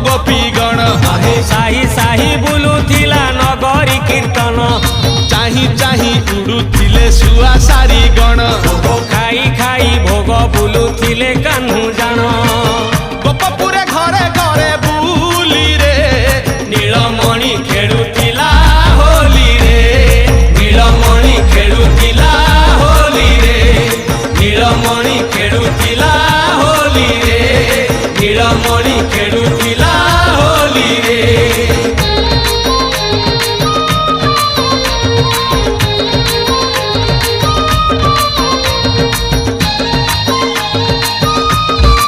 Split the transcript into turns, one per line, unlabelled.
गोपी गण
साही साही बुलुथिला नगरी कीर्तन
चाही चाही उड़ुथिले सुआ सारी गण
खाई खाई भोग बुलुथिले कान्हू